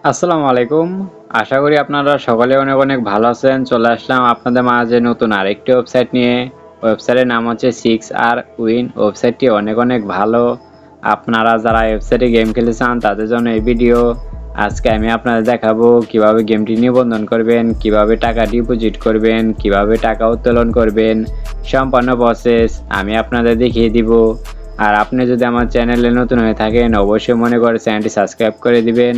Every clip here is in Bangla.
আসসালামু আলাইকুম। আশা করি আপনারা সকলে অনেক অনেক ভালো আছেন। চলে আসলাম আপনাদের মাঝে নতুন আরেকটি ওয়েবসাইট নিয়ে। ওয়েবসাইটের নাম হচ্ছে 6R উইন। ওয়েবসাইটটি অনেক অনেক ভালো। আপনারা যারা ওয়েবসাইটে গেম খেলতে চান তাদের জন্য এই ভিডিও। আজকে আমি আপনাদের দেখাবো কিভাবে গেমটি নিবন্ধন করবেন, কিভাবে টাকা ডিপোজিট করবেন, কিভাবে টাকা উত্তোলন করবেন, সম্পূর্ণ প্রসেস আমি আপনাদের দেখিয়ে দিব। আর আপনি যদি আমার চ্যানেলে নতুন হয়ে থাকেন অবশ্যই মনে করে চ্যানেলটি সাবস্ক্রাইব করে দিবেন,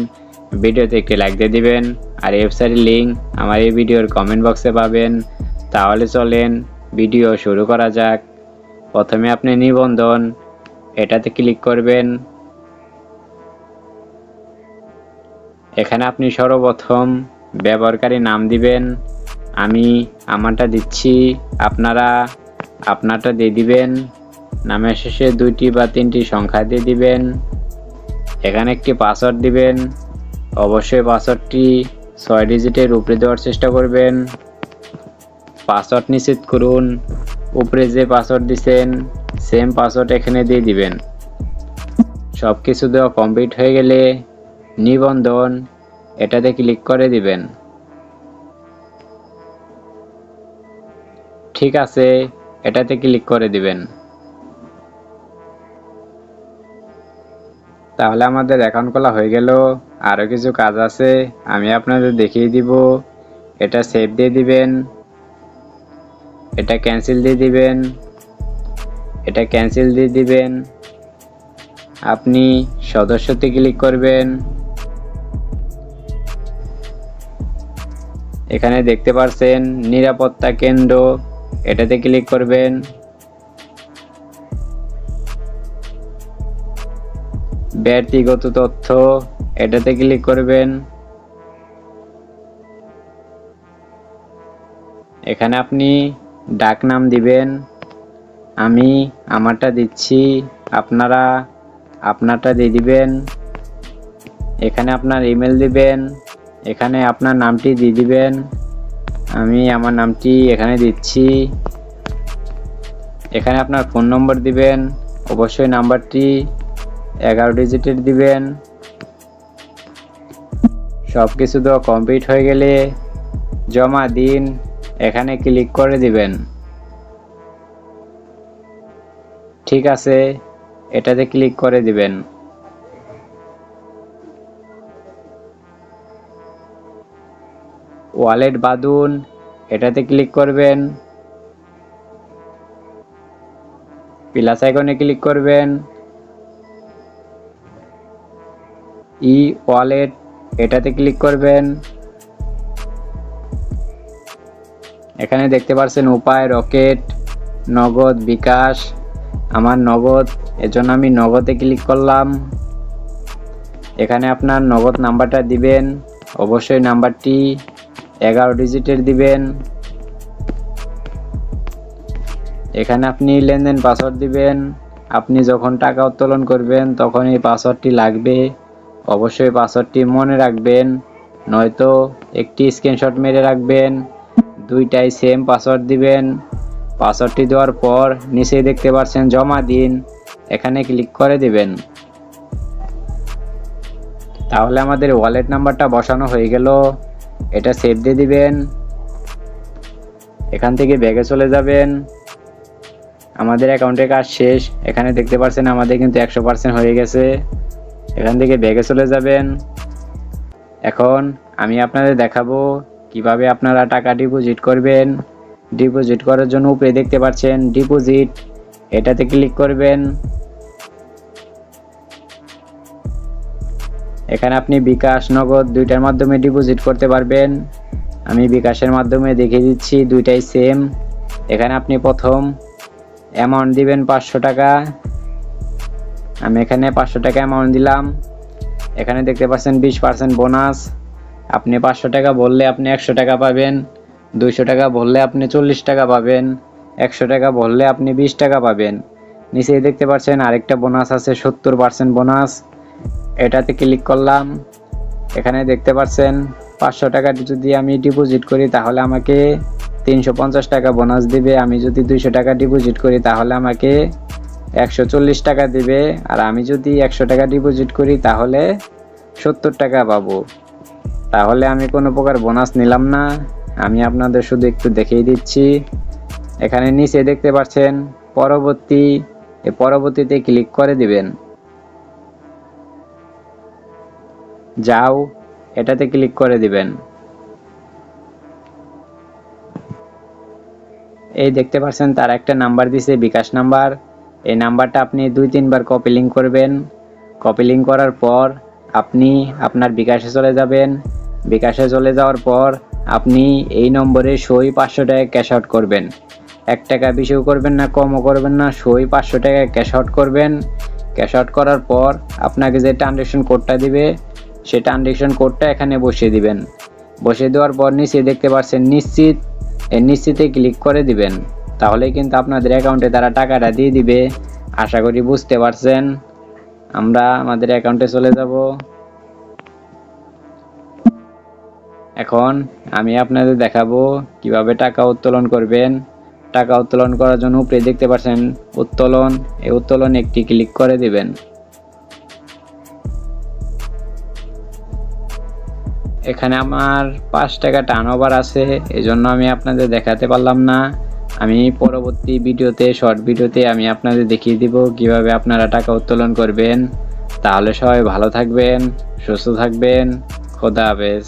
ভিডিওতে একটি লাইক দিয়ে দিবেন। আর ওয়েবসাইটের লিঙ্ক আমার এই ভিডিওর কমেন্ট বক্সে পাবেন। তাহলে চলেন ভিডিও শুরু করা যাক। প্রথমে আপনি নিবন্ধন এটাতে ক্লিক করবেন। এখানে আপনি সর্বপ্রথম ব্যবহারকারী নাম দিবেন। আমি আমারটা দিচ্ছি, আপনারা আপনারটা দিয়ে দিবেন। নামের শেষে 2টি বা 3টি সংখ্যা দিয়ে দিবেন। এখানে একটি পাসওয়ার্ড দিবেন। অবশ্যই পাসওয়ার্ডটি 6 ডিজিটের উপরে দেওয়ার চেষ্টা করবেন। পাসওয়ার্ড নিশ্চিত করুন। উপরে যে পাসওয়ার্ড দিবেন সেম পাসওয়ার্ড এখানে দিয়ে দিবেন। সব কিছু দেওয়া কমপ্লিট হয়ে গেলে নিবন্ধন এটাতে ক্লিক করে দিবেন। ঠিক আছে, এটাতে ক্লিক করে দিবেন। তাহলে আমাদের অ্যাকাউন্ট খোলা হয়ে গেল। আরও কিছু কাজ আছে, আমি আপনাদের দেখিয়ে দিব। এটা সেভ দিয়ে দিবেন, এটা ক্যান্সেল দিয়ে দিবেন, এটা ক্যান্সেল দিয়ে দিবেন। আপনি সদস্যতে ক্লিক করবেন। এখানে দেখতে পাচ্ছেন নিরাপত্তা কেন্দ্র, এটাতে ক্লিক করবেন। ব্যক্তিগত তথ্য এটাতে ক্লিক করবেন। এখানে আপনি ডাক নাম দিবেন। আমি আমারটা দিচ্ছি, আপনারা আপনারটা দিয়ে দিবেন। এখানে আপনার ইমেল দিবেন। এখানে আপনার নামটি দিয়ে দিবেন। আমি আমার নামটি এখানে দিচ্ছি। এখানে আপনার ফোন নম্বর দিবেন। অবশ্যই নাম্বারটি 11 ডিজিটের দিবেন। সব কিছু দেওয়া কমপ্লিট হয়ে গেলে জমা দিন এখানে ক্লিক করে দিবেন। ঠিক আছে, এটাতে ক্লিক করে দিবেন। ওয়ালেট বাঁধুন এটাতে ক্লিক করবেন। প্লাস আইকনে ক্লিক করবেন। ই ওয়ালেট এটাতে ক্লিক করবেন। এখানে দেখতে পাচ্ছেন উপায়, রকেট, নগদ, বিকাশ। আমার নগদ, এজন্য আমি নগদে ক্লিক করলাম। এখানে আপনার নগদ নাম্বারটা দিবেন। অবশ্যই নাম্বারটি 11 ডিজিটের দিবেন। এখানে আপনি লেনদেন পাসওয়ার্ড দিবেন। আপনি যখন টাকা উত্তোলন করবেন তখন এই পাসওয়ার্ডটি লাগবে। অবশ্যই পাসওয়ার্ডটি মনে রাখবেন, নয়তো একটি স্ক্রিনশট মেরে রাখবেন। দুইটাই সেম পাসওয়ার্ড দিবেন। পাসওয়ার্ডটি দেওয়ার পর নিচেই দেখতে পাচ্ছেন জমা দিন, এখানে ক্লিক করে দিবেন। তাহলে আমাদের ওয়ালেট নাম্বারটা বসানো হয়ে গেল। এটা সেভ দিয়ে দিবেন। এখান থেকে ব্যাগে চলে যাবেন। আমাদের অ্যাকাউন্টের কাজ শেষ। এখানে দেখতে পাচ্ছেন আমাদের কিন্তু 100% হয়ে গেছে। এখান থেকে ব্যাগে চলে যাবেন। এখন আমি আপনাদের দেখাবো কিভাবে আপনারা টাকা ডিপোজিট করবেন। ডিপোজিট করার জন্য উপরে দেখতে পাচ্ছেন ডিপোজিট, এটাতে ক্লিক করবেন। এখানে আপনি বিকাশ, নগদ দুইটার মাধ্যমে ডিপোজিট করতে পারবেন। আমি বিকাশের মাধ্যমে দেখিয়ে দিচ্ছি, দুইটাই সেম। এখানে আপনি প্রথম অ্যামাউন্ট দিবেন 500 টাকা। আমি এখানে 500 টাকা অ্যামাউন্ট দিলাম। এখানে দেখতে পাচ্ছেন 20% বোনাস। আপনি 500 টাকা বললে আপনি 100 টাকা পাবেন। 200 টাকা বললে আপনি 40 টাকা পাবেন। 100 টাকা বললে আপনি 20 টাকা পাবেন। নিচেই দেখতে পাচ্ছেন আরেকটা বোনাস আছে, 70% বোনাস। এটাতে ক্লিক করলাম। এখানে দেখতে পাচ্ছেন 500 টাকা যদি আমি ডিপোজিট করি তাহলে আমাকে 350 টাকা বোনাস দিবে। আমি যদি 200 টাকা ডিপোজিট করি তাহলে আমাকে 140 টাকা দিবে। আর আমি যদি 100 টাকা ডিপোজিট করি তাহলে 70 টাকা পাবো। তাহলে আমি কোনো প্রকার বোনাস নিলাম না, আমি আপনাদের শুধু একটু দেখিয়ে দিচ্ছি। এখানে নিচে দেখতে পাচ্ছেন পরবর্তী, এই পরবর্তীতে ক্লিক করে দিবেন। যাও, এটাতে ক্লিক করে দিবেন। এই দেখতে পাচ্ছেন তার একটা নাম্বার দিছে, বিকাশ নাম্বার। এই নাম্বারটা আপনি 2-3 বার কপি লিঙ্ক করবেন। কপি লিঙ্ক করার পর আপনি আপনার বিকাশে চলে যাবেন। বিকাশে চলে যাওয়ার পর আপনি এই নম্বরে সই 500 টাকা ক্যাশ আউট করবেন। 1 টাকা বেশিও করবেন না, কমও করবেন না, সই 500 টাকা ক্যাশ আউট করবেন। ক্যাশ আউট করার পর আপনাকে যে ট্রানজ্যাকশন কোডটা দিবে, সেই ট্রানজ্যাকশন কোডটা এখানে বসিয়ে দিবেন। বসিয়ে দেওয়ার পর নিচে দেখতে পাচ্ছেন নিশ্চিত, এই নিশ্চিতে ক্লিক করে দিবেন। তাহলে কিন্তু আপনাদের অ্যাকাউন্টে তারা টাকাটা দিয়ে দিবে। আশা করি বুঝতে পারছেন। আমরা আমাদের অ্যাকাউন্টে চলে যাব। এখন আমি আপনাদের দেখাবো কিভাবে টাকা উত্তোলন করবেন। টাকা উত্তোলন করার জন্য উপরে দেখতে পাচ্ছেন উত্তোলন, এই উত্তোলনে একটি ক্লিক করে দিবেন। এখানে আমার 5 টাকা টার্নওভার আছে, এজন্য আমি আপনাদের দেখাতে পারলাম না। আমি পরবর্তী ভিডিওতে, শর্ট ভিডিওতে আমি আপনাদের দেখিয়ে দিব কিভাবে আপনারা টাকা উত্তোলন করবেন। তাহলে সবাই ভালো থাকবেন, সুস্থ থাকবেন। খোদা হাফেজ।